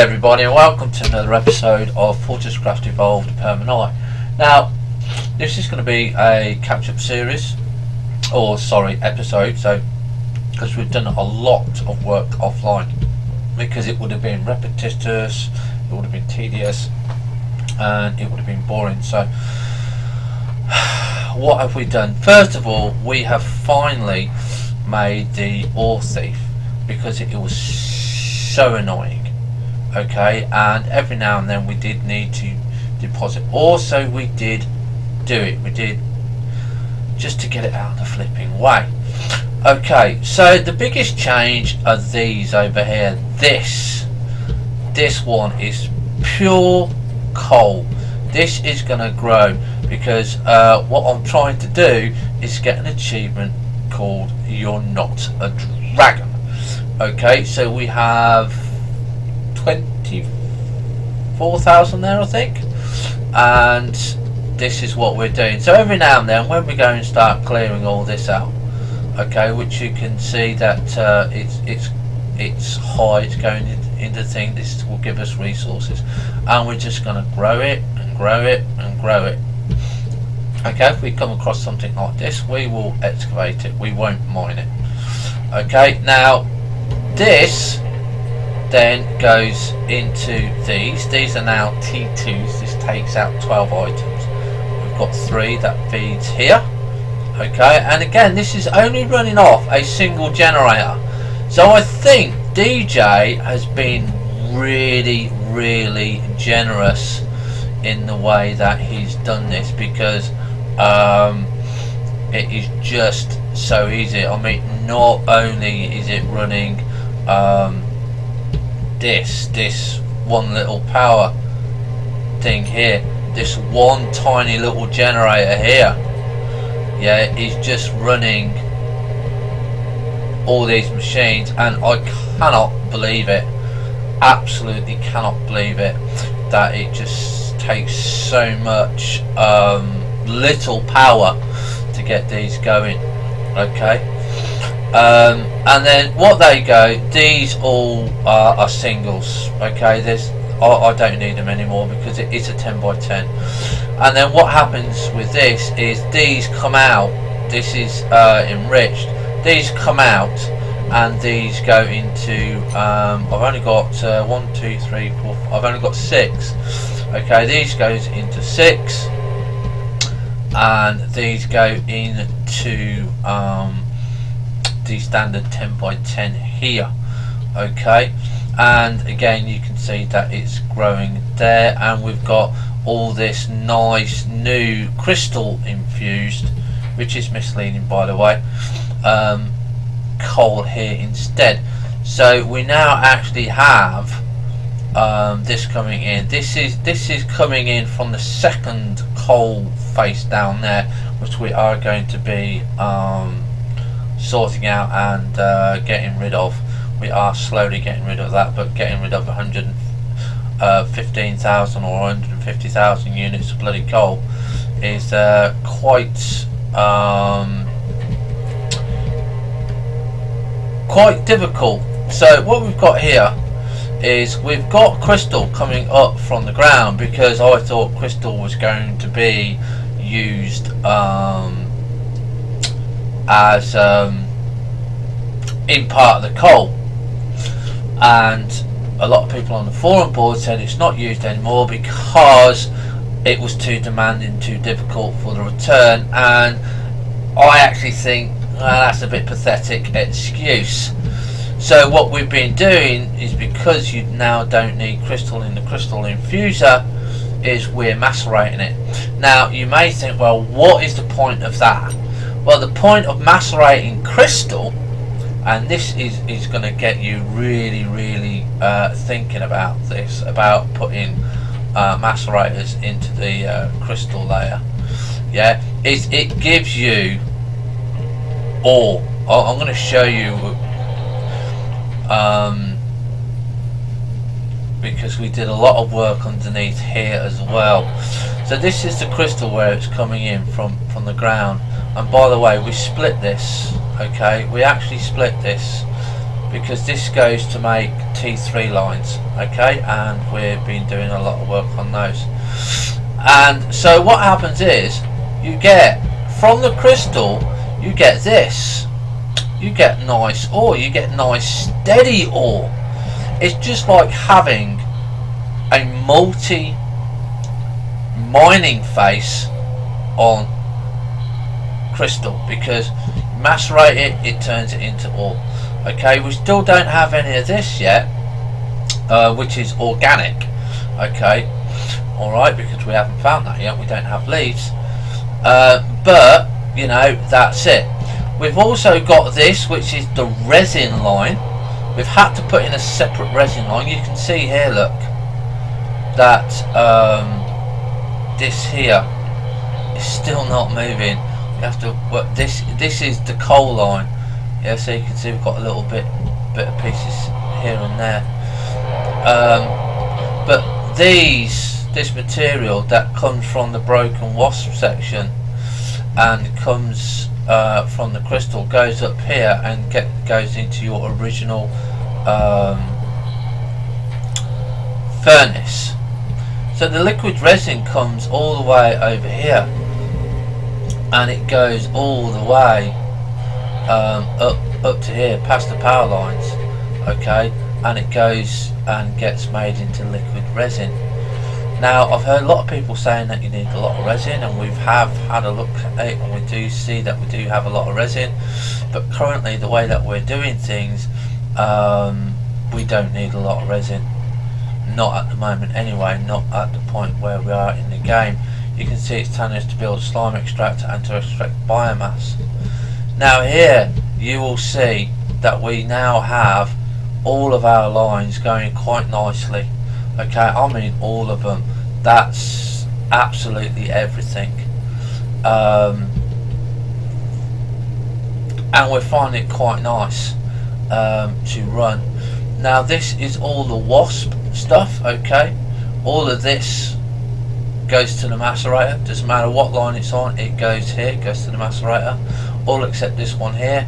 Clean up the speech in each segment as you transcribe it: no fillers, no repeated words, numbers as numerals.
G'day everybody and welcome to another episode of Fortresscraft Evolved Permanent. Now this is going to be a catch-up series, or sorry, episode, so because we've done a lot of work offline, because it would have been repetitious, it would have been tedious, and it would have been boring. So what have we done? First of all, we have finally made the ore thief, because it was so annoying. Okay, and every now and then we did need to deposit ore, so we did do it. We did, just to get it out of the flipping way. Okay, so the biggest change are these over here. This one is pure coal. This is going to grow because what I'm trying to do is get an achievement called You're Not a Dragon. Okay, so we have 24,000 there, I think, and this is what we're doing. So every now and then when we go and start clearing all this out, okay, which you can see that it's high, it's going into thing, this will give us resources, and we're just going to grow it and grow it and grow it. Okay, if we come across something like this, we will excavate it, we won't mine it. Okay, now this then goes into these are now T2s. This takes out 12 items. We've got 3 that feeds here. Okay, and again this is only running off a single generator, so I think DJ has been really generous in the way that he's done this, because it is just so easy. I mean, not only is it running this one little power thing here, this one tiny little generator here, yeah, is just running all these machines, and I cannot believe it, absolutely cannot believe it, that it just takes so much little power to get these going. Okay, and then what they go, these all are singles. Okay, I don't need them anymore because it is a 10 by 10. And then what happens with this is these come out, this is enriched, these come out and these go into I've only got 1, 2, 3, 4, I've only got 6. Okay, these goes into 6, and these go into the standard 10 by 10 here. Okay, and again you can see that it's growing there, and we've got all this nice new crystal infused, which is misleading by the way, coal here instead. So we now actually have this coming in. This is coming in from the second coal face down there, which we are going to be sorting out and getting rid of. We are slowly getting rid of that, but getting rid of 115,000 or 150,000 units of bloody coal is quite difficult. So what we've got here is we've got crystal coming up from the ground, because I thought crystal was going to be used as in part of the coal, and a lot of people on the forum board said it's not used anymore because it was too demanding, too difficult for the return, and I actually think that's a bit pathetic excuse. So what we've been doing is, because you now don't need crystal in the crystal infuser, is we're macerating it. Now you may think, well, what is the point of that? Well, the point of macerating crystal, and this is going to get you really thinking about this, about putting macerators into the crystal layer, yeah, is it gives you ore. I'm going to show you because we did a lot of work underneath here as well. So this is the crystal where it's coming in from the ground, and by the way, we split this. Okay, we actually split this because this goes to make T3 lines, okay, and we've been doing a lot of work on those. And so what happens is, you get from the crystal, you get this, you get nice ore, you get nice steady ore. It's just like having a multi mining face on crystal, because you macerate it, it turns it into ore. Okay, we still don't have any of this yet, which is organic. Okay, alright, because we haven't found that yet, we don't have leaves. But, you know, that's it. We've also got this, which is the resin line. We've had to put in a separate resin line. You can see here, look, that this here is still not moving. You have to work this. This is the coal line. Yeah, so you can see we've got a little bit of pieces here and there. But this material that comes from the broken wasp section and comes from the crystal goes up here and goes into your original furnace. So the liquid resin comes all the way over here, and it goes all the way up to here past the power lines, okay, and it goes and gets made into liquid resin. Now, I've heard a lot of people saying that you need a lot of resin, and we have had a look at it, and we do see that we do have a lot of resin, but currently the way that we're doing things, we don't need a lot of resin. Not at the moment anyway, not at the point where we are in the game. You can see it's telling us to build a slime extractor and to extract biomass. Now here you will see that we now have all of our lines going quite nicely. Okay, I mean all of them. That's absolutely everything. And we're finding it quite nice to run. Now this is all the wasp stuff, okay. All of this goes to the macerator. Doesn't matter what line it's on, it goes here, it goes to the macerator. All except this one here,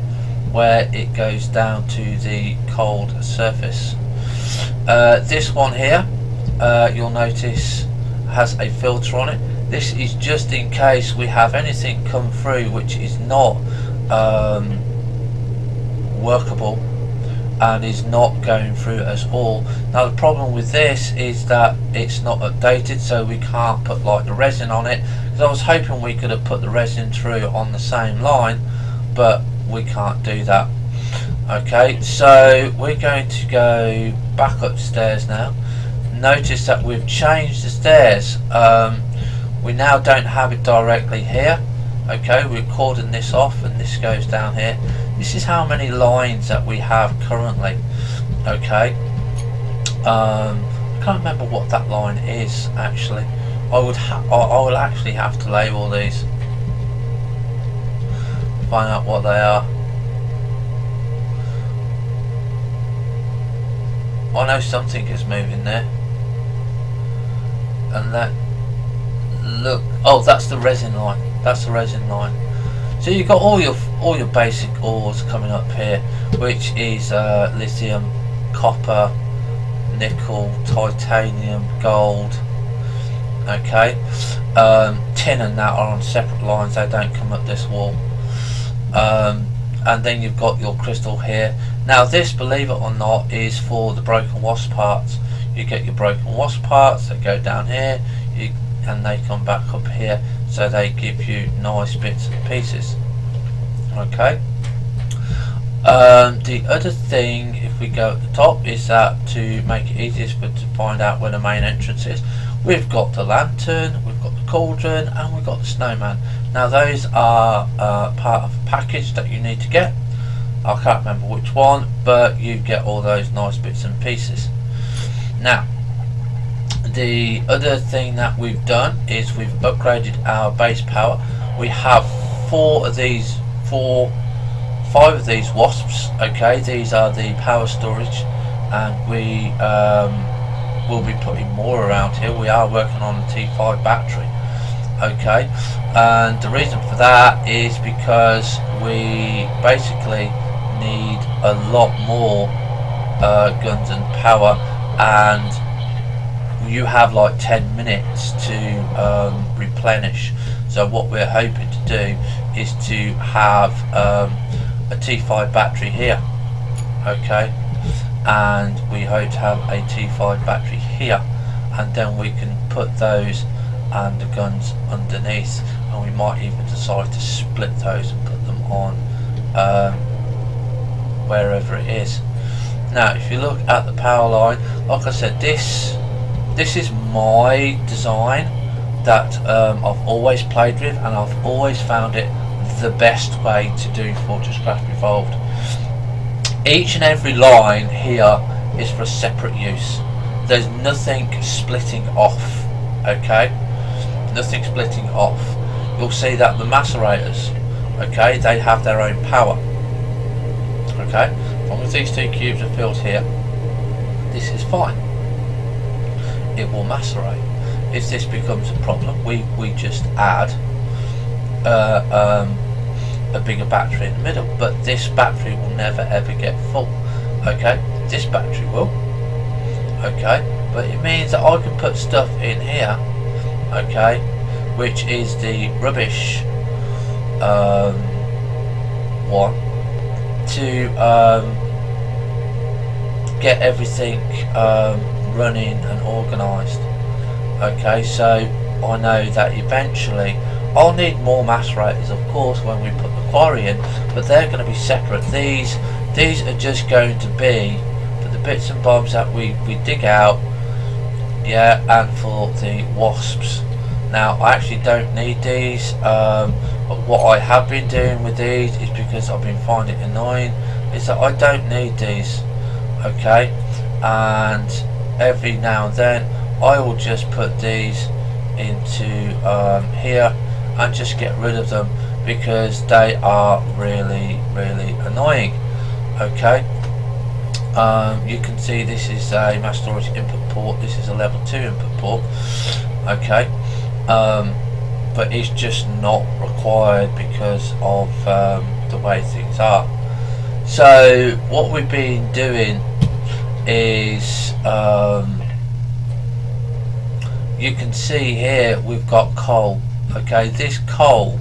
where it goes down to the cold surface. This one here, you'll notice has a filter on it. This is just in case we have anything come through which is not workable and is not going through at all. Now the problem with this is that it's not updated, so we can't put like the resin on it, because I was hoping we could have put the resin through on the same line, but we can't do that. Okay, so we're going to go back upstairs now. Notice that we've changed the stairs. We now don't have it directly here. Okay, we're cording this off and this goes down here. This is how many lines that we have currently. Okay, I can't remember what that line is actually. I will actually have to label these, find out what they are. I know something is moving there, and that, look, oh, that's the resin line. That's the resin line. So you've got all your basic ores coming up here, which is lithium, copper, nickel, titanium, gold. Okay, tin and that are on separate lines. They don't come up this wall. And then you've got your crystal here. Now this, believe it or not, is for the broken wasp parts. You get your broken wasp parts that go down here, and they come back up here, so they give you nice bits and pieces. Okay. The other thing, if we go at the top, is that to make it easiest to find out where the main entrance is, we've got the lantern, we've got the cauldron, and we've got the snowman. Now those are part of a package that you need to get. I can't remember which one, but you get all those nice bits and pieces. Now the other thing that we've done is we've upgraded our base power. We have 5 of these wasps. Okay, these are the power storage, and we will be putting more around here. We are working on a T5 battery. Okay, and the reason for that is because we basically need a lot more guns and power, and you have like 10 minutes to replenish. So what we're hoping to do is to have a T5 battery here, okay, and we hope to have a T5 battery here, and then we can put those and the guns underneath, and we might even decide to split those and put them on wherever it is. Now if you look at the power line, like I said, this is my design that I've always played with, and I've always found it the best way to do Fortress Craft Revolved. Each and every line here is for a separate use. There's nothing splitting off, okay, nothing splitting off. You'll see that the macerators, okay, they have their own power, okay. As long as these two cubes are filled here, this is fine, it will macerate. If this becomes a problem, we just add a bigger battery in the middle, but this battery will never ever get full, okay. This battery will, okay, but it means that I can put stuff in here, okay, which is the rubbish one, to get everything running and organised, okay. So I know that eventually I'll need more macerators, of course, when we put the quarry in, but they're going to be separate. These are just going to be for the bits and bobs that we dig out, yeah, and for the wasps. Now I actually don't need these. What I have been doing with these is, because I've been finding it annoying, is that I don't need these, okay, and every now and then I will just put these into here and just get rid of them, because they are really annoying, okay. You can see this is a mass storage input port, this is a level 2 input port, okay, but it's just not required because of the way things are. So what we've been doing is, you can see here we've got coal, okay. This coal,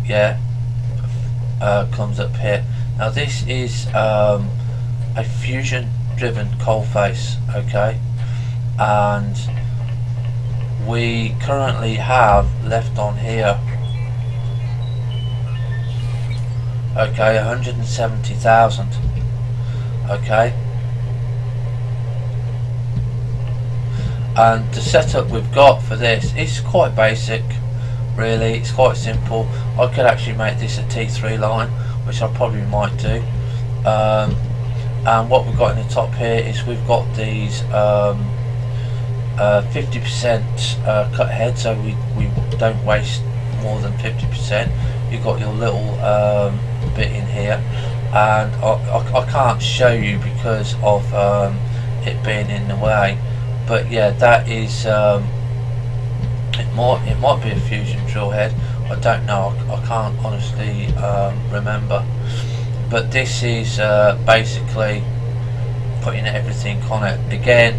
yeah, comes up here. Now this is a fusion driven coal face, okay, and we currently have left on here, okay, 170,000, okay. And the setup we've got for this is quite basic, really. It's quite simple. I could actually make this a T3 line, which I probably might do. And what we've got in the top here is we've got these 50% cut head, so we don't waste more than 50%. You've got your little bit in here, and I can't show you because of it being in the way. But yeah, that is it might be a fusion drill head, I don't know, I can't honestly remember. But this is basically putting everything on it. Again,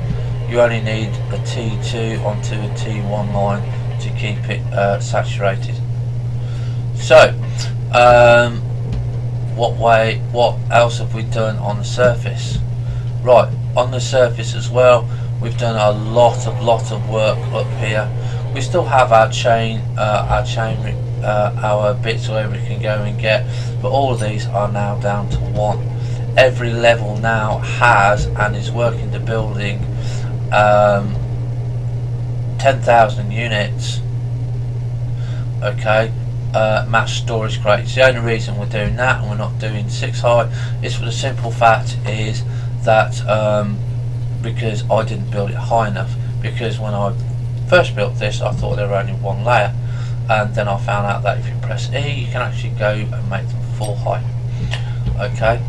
you only need a T2 onto a T1 line to keep it saturated. So what else have we done on the surface? Right, on the surface as well, we've done a lot of work up here. We still have our chain, our bits where we can go and get, but all of these are now down to 1. Every level now has and is working to building 10,000 units, okay, mass storage crates. The only reason we're doing that and we're not doing 6 high is for the simple fact is that because I didn't build it high enough, because when I first built this I thought there were only 1 layer, and then I found out that if you press E you can actually go and make them 4 high, okay.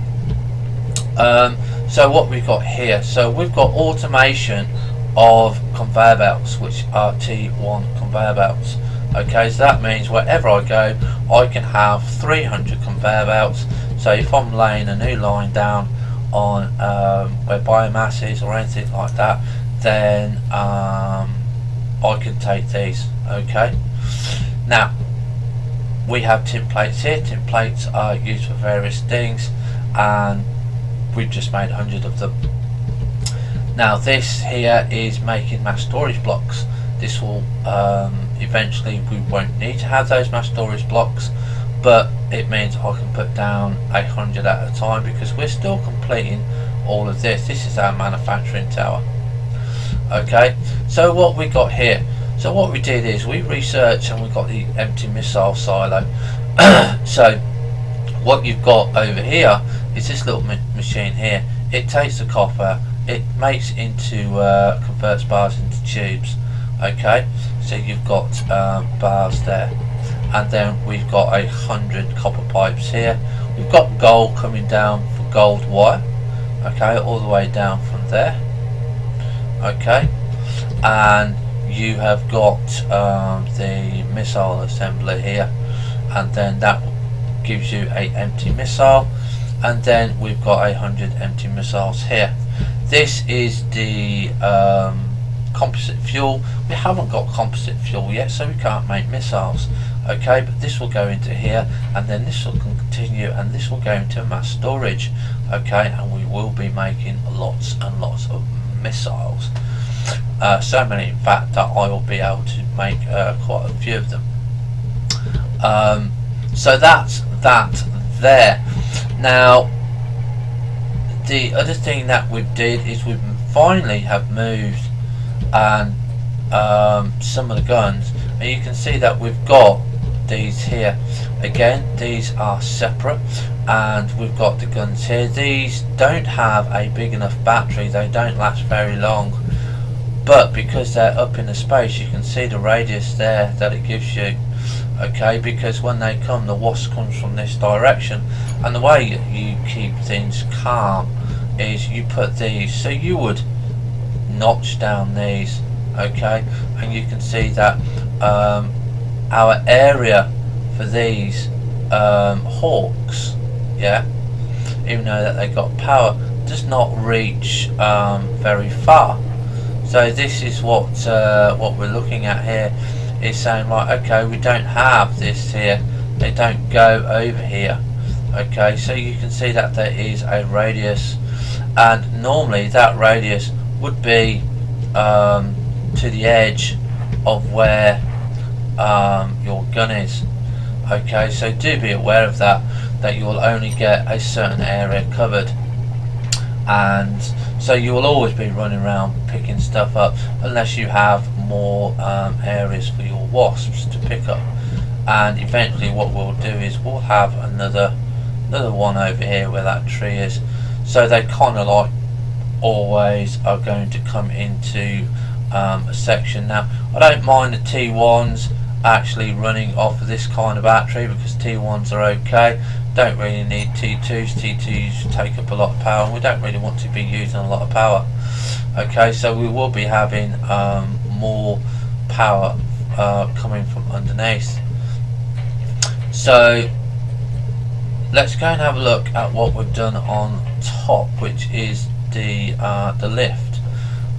So what we've got here, so we've got automation of conveyor belts, which are T1 conveyor belts, okay. So that means wherever I go I can have 300 conveyor belts So if I'm laying a new line down on where biomass is or anything like that, then I can take these. Okay, now we have tin plates here. Tin plates are used for various things, and we've just made 100 of them. Now this here is making mass storage blocks. This will eventually, we won't need to have those mass storage blocks, but it means I can put down 100 at a time, because we're still completing all of this. This is our manufacturing tower. Okay, so what we got here, so what we did is we researched and we got the empty missile silo. So what you've got over here is this little machine here. It takes the copper, it makes into converts bars into tubes. Okay, so you've got bars there, and then we've got 100 copper pipes here. We've got gold coming down for gold wire, okay, all the way down from there. Okay, and you have got the missile assembler here, and then that gives you a empty missile, and then we've got 100 empty missiles here. This is the composite fuel. We haven't got composite fuel yet, so we can't make missiles. Okay, but this will go into here, and then this will continue, and this will go into mass storage. Okay, and we will be making lots and lots of missiles. So many, in fact, that I will be able to make quite a few of them. So that's that there. Now, the other thing that we did is we finally have moved and some of the guns, and you can see that we've got these here. Again, these are separate, and we've got the guns here. These don't have a big enough battery, they don't last very long, but because they're up in the space, you can see the radius there that it gives you. Okay, because when they come, the wasp comes from this direction, and the way you keep things calm is you put these, so you would notch down these. Okay, and you can see that our area for these hawks, yeah, even though that they got power, does not reach very far. So this is what we're looking at here, is saying, right, okay, we don't have this here, they don't go over here. Okay, so you can see that there is a radius, and normally that radius would be to the edge of where your gun is. Okay, so do be aware of that, that you will only get a certain area covered, and so you will always be running around picking stuff up unless you have more areas for your wasps to pick up. And eventually what we'll do is we'll have another one over here where that tree is, so they kind of like always are going to come into a section. Now I don't mind the T1s actually running off of this kind of battery, because T1s are okay, don't really need T2s. T2s take up a lot of power, and we don't really want to be using a lot of power. Okay, so we will be having more power coming from underneath. So let's go and have a look at what we've done on top, which is the lift.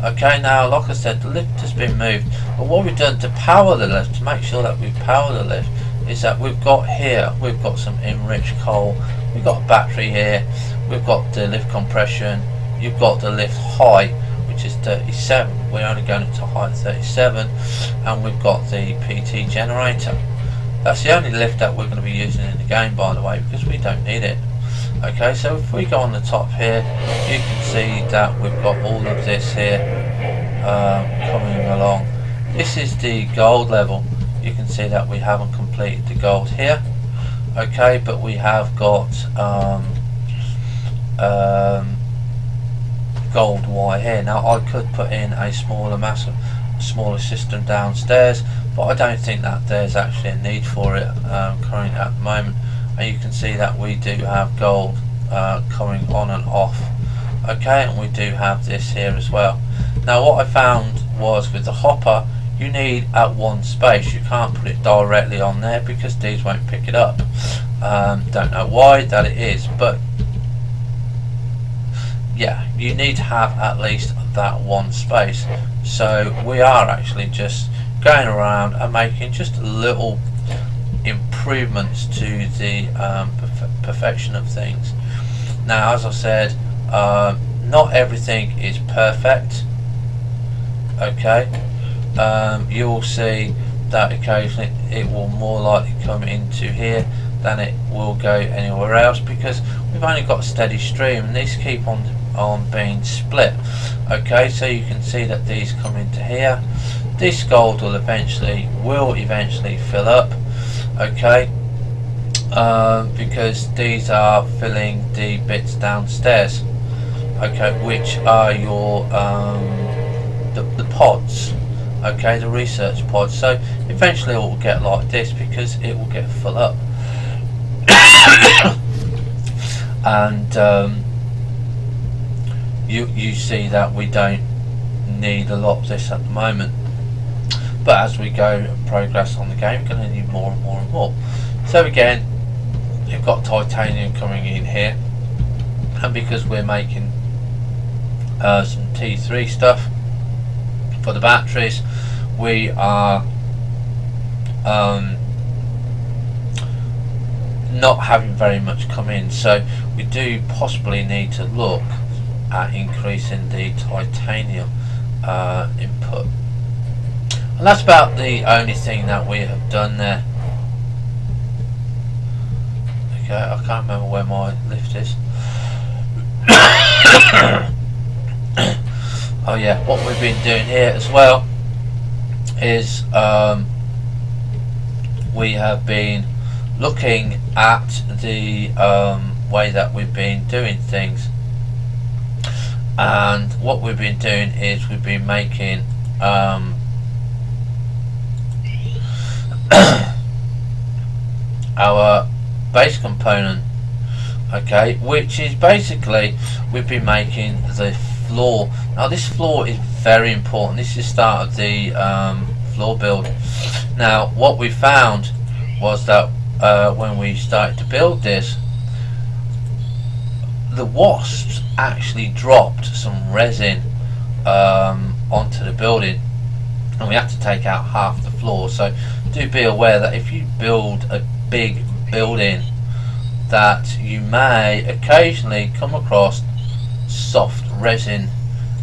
Okay, now like I said, the lift has been moved, but what we've done to power the lift, to make sure that we power the lift, is that we've got here, we've got some enriched coal, we've got a battery here, we've got the lift compression, you've got the lift height, which is 37, we're only going up to height 37, and we've got the PT generator. That's the only lift that we're going to be using in the game, by the way, because we don't need it. Okay, so if we go on the top here, you can see that we've got all of this here coming along. This is the gold level. You can see that we haven't completed the gold here. Okay, but we have got gold wire here. Now I could put in a smaller system downstairs, but I don't think that there's actually a need for it currently at the moment. And you can see that we do have gold coming on and off. Okay, and we do have this here as well. Now what I found was with the hopper, you need at one space. You can't put it directly on there because these won't pick it up. Don't know why that it is, but yeah, you need to have at least that one space. So we are actually just going around and making just little improvements to the perfection of things. Now, as I said, not everything is perfect. Okay, you'll see that occasionally it will more likely come into here than it will go anywhere else, because we've only got a steady stream and these keep on being split. Okay, so you can see that these come into here. This gold will eventually fill up. Okay, because these are filling the bits downstairs. Okay, which are your the pods. Okay, the research pods. So eventually it will get like this because it will get full up. And you see that we don't need a lot of this at the moment, but as we go and progress on the game, we're going to need more and more and more. So again, you've got titanium coming in here, and because we're making some T3 stuff for the batteries, we are not having very much come in, so we do possibly need to look at increasing the titanium input. And that's about the only thing that we have done there. Okay, I can't remember where my lift is. Oh yeah, what we've been doing here as well is we have been looking at the way that we've been doing things, and what we've been doing is we've been making our base component, okay, which is basically we've been making the floor. Now this floor is very important. This is the start of the floor build. Now what we found was that when we started to build this, the wasps actually dropped some resin onto the building, and we had to take out half the floor. So do be aware that if you build a big building, that you may occasionally come across soft resin,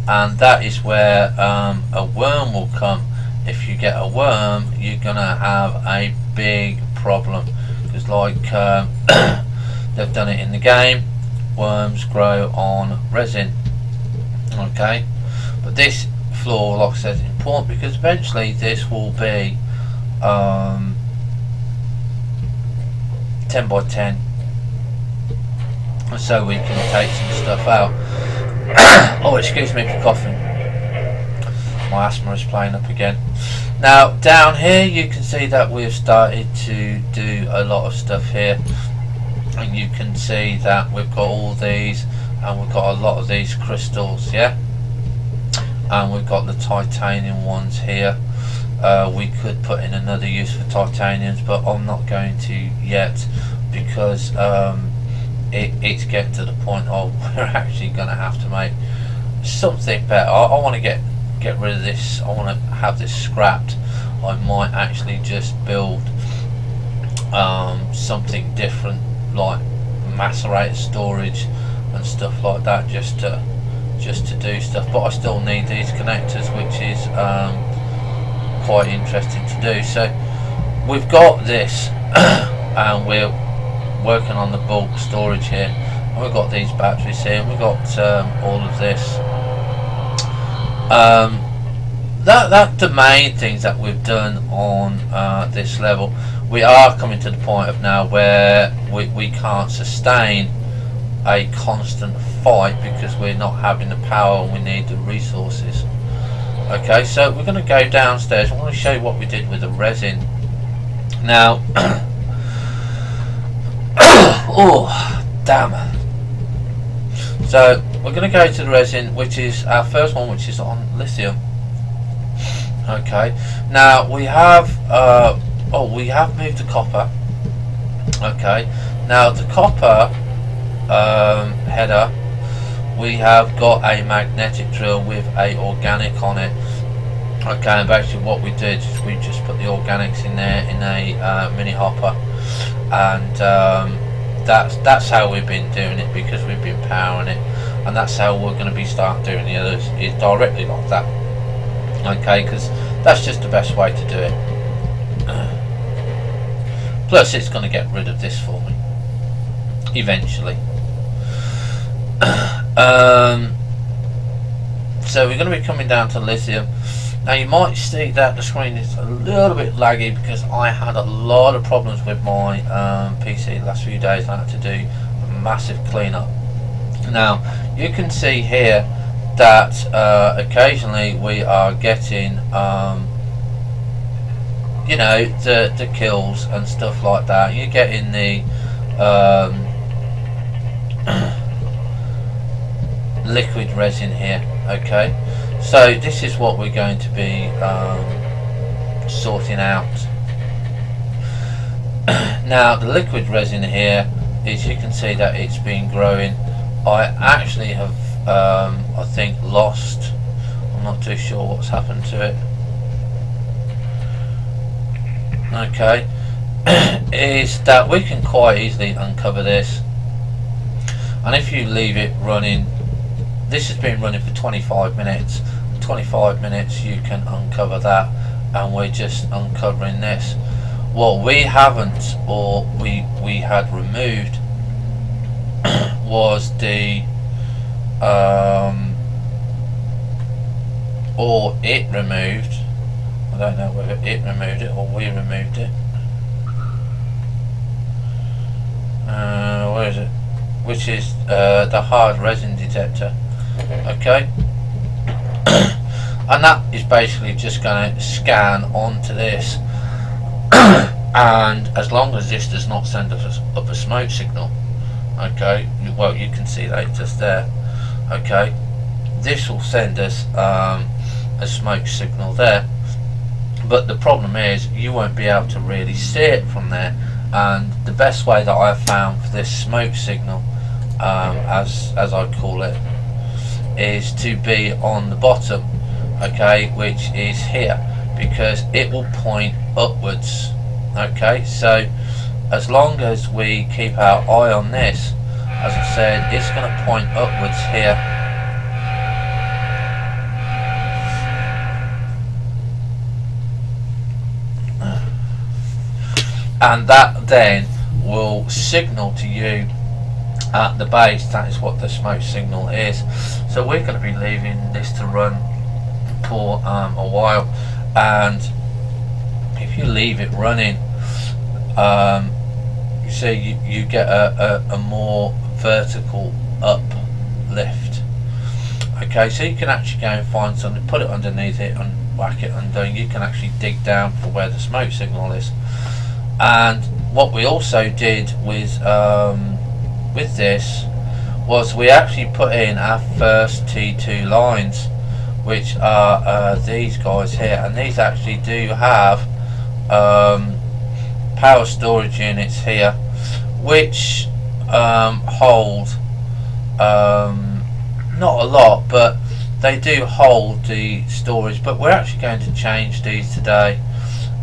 and that is where a worm will come. If you get a worm, you're gonna have a big problem, because like they've done it in the game, worms grow on resin. Okay, but this floor, like I said, is important because eventually this will be 10 by 10, so we can take some stuff out. Oh, excuse me for coughing, my asthma is playing up again. Now down here you can see that we've started to do a lot of stuff here, and you can see that we've got all these, and we've got a lot of these crystals, yeah, and we've got the titanium ones here. We could put in another use for titaniums, but I'm not going to yet, because it's getting to the point of we're actually going to have to make something better. I want to get rid of this. I want to have this scrapped. I might actually just build something different, like macerator storage and stuff like that, just to do stuff. But I still need these connectors, which is quite interesting to do. So we've got this and we're working on the bulk storage here, and we've got these batteries here, and we've got all of this. That's the main things that we've done on this level. We are coming to the point of now where we can't sustain a constant fight because we're not having the power and we need the resources. Okay, so we're going to go downstairs. I want to show you what we did with the resin. Now, oh damn. So we're going to go to the resin, which is our first one, which is on lithium. Okay, now we have we have moved the copper. Okay, now the copper header, we have got a magnetic drill with a organic on it. Okay, and basically what we did is we just put the organics in there in a mini hopper, and that's how we've been doing it, because we've been powering it, and that's how we're going to be starting doing the others, is directly like that. Okay, because that's just the best way to do it. Plus it's going to get rid of this for me eventually. So we're going to be coming down to lithium. Now you might see that the screen is a little bit laggy because I had a lot of problems with my PC the last few days. I had to do a massive cleanup. Now you can see here that occasionally we are getting you know, the kills and stuff like that. You're getting the liquid resin here. Okay, so this is what we're going to be sorting out. Now the liquid resin here is, you can see that it's been growing. I actually have I think lost, I'm not too sure what's happened to it. Okay, is that we can quite easily uncover this, and if you leave it running, this has been running for 25 minutes. 25 minutes you can uncover that, and we're just uncovering this. What we haven't, or we had removed, was the or it removed, I don't know whether it removed it or we removed it. Where is it? Which is the hard resin detector. Okay, and that is basically just going to scan onto this, and as long as this does not send us up a smoke signal, okay, well you can see that just there. Okay, this will send us a smoke signal there, but the problem is you won't be able to really see it from there. And the best way that I've found for this smoke signal, as I call it, is to be on the bottom, okay, which is here, because it will point upwards. Okay, so as long as we keep our eye on this, as I said, it's going to point upwards here. And that then will signal to you at the base. That is what the smoke signal is. So we're going to be leaving this to run for a while, and if you leave it running, you see you get a more vertical uplift. Okay, so you can actually go and find something, put it underneath it and whack it under, and you can actually dig down for where the smoke signal is. And what we also did with this was we actually put in our first T2 lines, which are these guys here, and these actually do have power storage units here, which hold not a lot, but they do hold the storage. But we're actually going to change these today.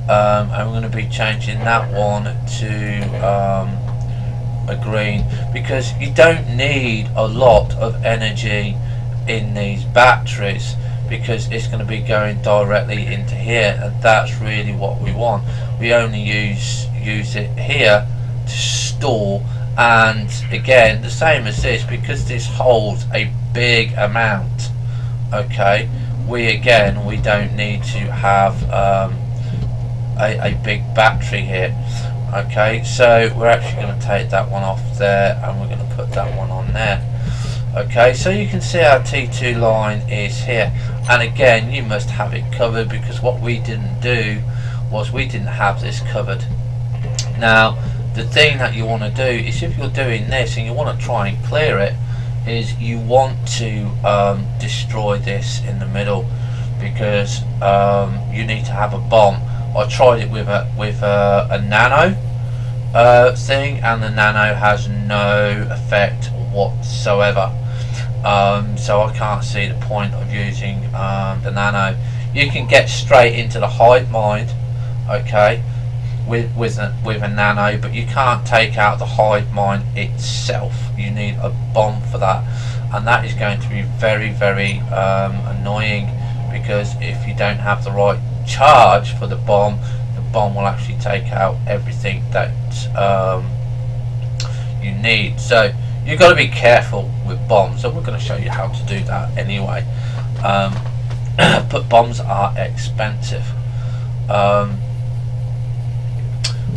And we're going to be changing that one to a green, because you don't need a lot of energy in these batteries, because it's going to be going directly into here, and that's really what we want. We only use it here to store, and again the same as this, because this holds a big amount. Okay, we don't need to have a big battery here. Okay, so we're actually going to take that one off there, and we're going to put that one on there. Okay, so you can see our T2 line is here, and again you must have it covered, because what we didn't do was we didn't have this covered. Now the thing that you want to do is, if you're doing this and you want to try and clear it, is you want to destroy this in the middle, because you need to have a bomb. I tried it with a nano thing, and the nano has no effect whatsoever. So I can't see the point of using the nano. You can get straight into the hive mind, okay, with a nano, but you can't take out the hive mind itself. You need a bomb for that, and that is going to be very, very annoying, because if you don't have the right charge for the bomb will actually take out everything that you need. So you've got to be careful with bombs, and we're going to show you how to do that anyway. But bombs are expensive.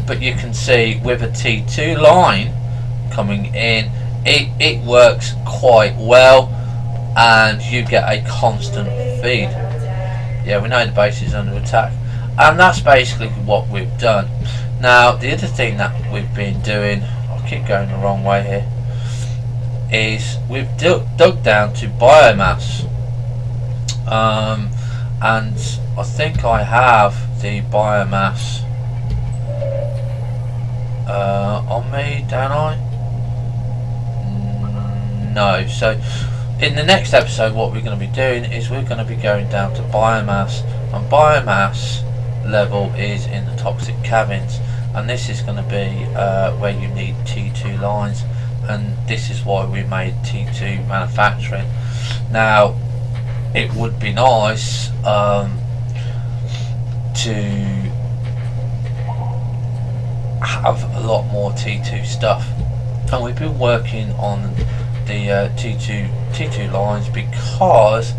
But you can see with a T2 line coming in, it works quite well, and you get a constant feed. Yeah, we know the base is under attack, and that's basically what we've done. Now the other thing that we've been doing, I keep going the wrong way here, is we've dug down to biomass, and I think I have the biomass on me, don't I? No. So in the next episode, what we're going to be doing is we're going to be going down to biomass, and biomass level is in the toxic cabins, and this is going to be where you need T2 lines, and this is why we made T2 manufacturing. Now it would be nice to have a lot more T2 stuff, and we've been working on the T2 lines because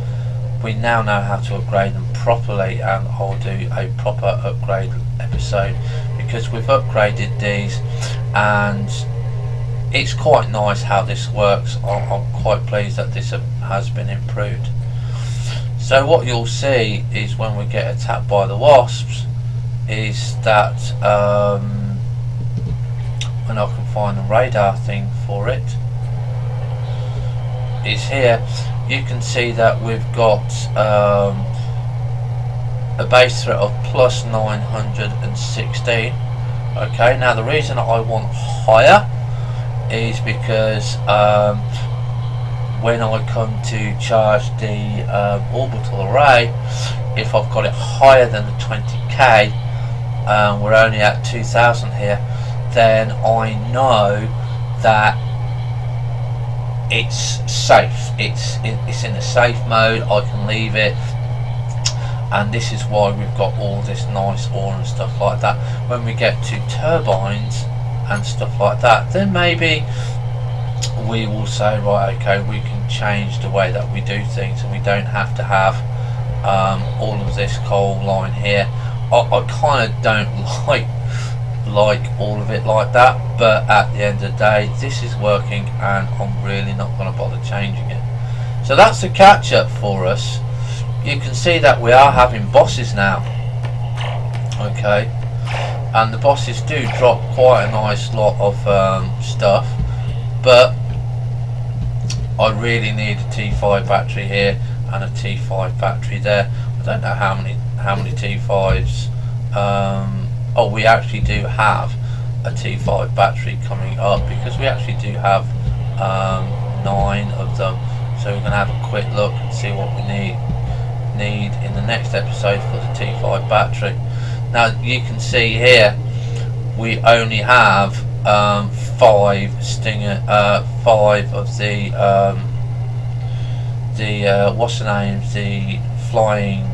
we now know how to upgrade them properly, and I'll do a proper upgrade episode because we've upgraded these, and it's quite nice how this works. I'm quite pleased that this has been improved. So what you'll see is when we get attacked by the wasps is that when I can find the radar thing for it, is here. You can see that we've got a base threat of plus 916. Okay, now the reason I want higher is because when I come to charge the orbital array, if I've got it higher than the 20k, we're only at 2000 here, then I know that it's safe. It's in a safe mode. I can leave it, and this is why we've got all this nice ore and stuff like that. When we get to turbines and stuff like that, then maybe we will say, right, okay, we can change the way that we do things, and we don't have to have all of this coal line here. I kind of don't like all of it like that, but at the end of the day this is working, and I'm really not going to bother changing it. So that's the catch up for us. You can see that we are having bosses now, okay, and the bosses do drop quite a nice lot of stuff, but I really need a T5 battery here and a T5 battery there. I don't know how many T5s. Oh, we actually do have a T5 battery coming up, because we actually do have 9 of them. So we're going to have a quick look and see what we need in the next episode for the T5 battery. Now you can see here we only have 5 stinger, 5 of the what's the names, the flying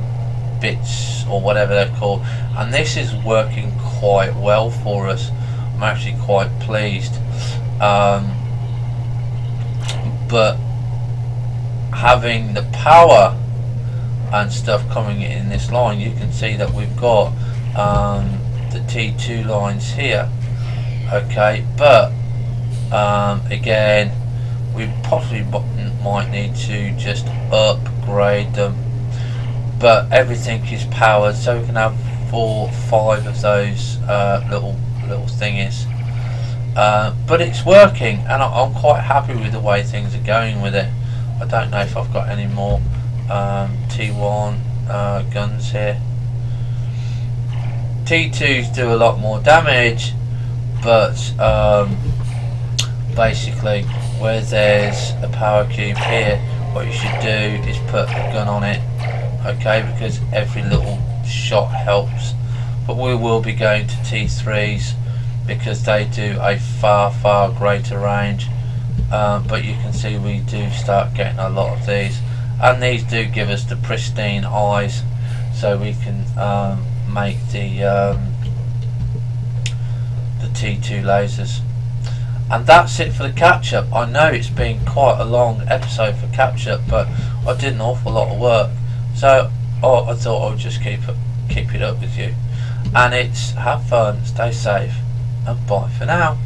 bits or whatever they're called, and this is working quite well for us. I'm actually quite pleased, but having the power and stuff coming in this line, you can see that we've got the T2 lines here, okay, but again we possibly might need to just upgrade them, but everything is powered, so we can have 4 or 5 of those little thingies, but it's working, and I'm quite happy with the way things are going with it. I don't know if I've got any more T1 guns here. T2s do a lot more damage, but basically where there's a power cube here, what you should do is put a gun on it, okay, because every little shot helps. But we will be going to T3s because they do a far greater range, but you can see we do start getting a lot of these, and these do give us the pristine eyes, so we can make the T2 lasers. And that's it for the catch-up. I know it's been quite a long episode for catch-up, but I did an awful lot of work, so I thought I would just keep it up with you. And it's have fun, stay safe, and bye for now.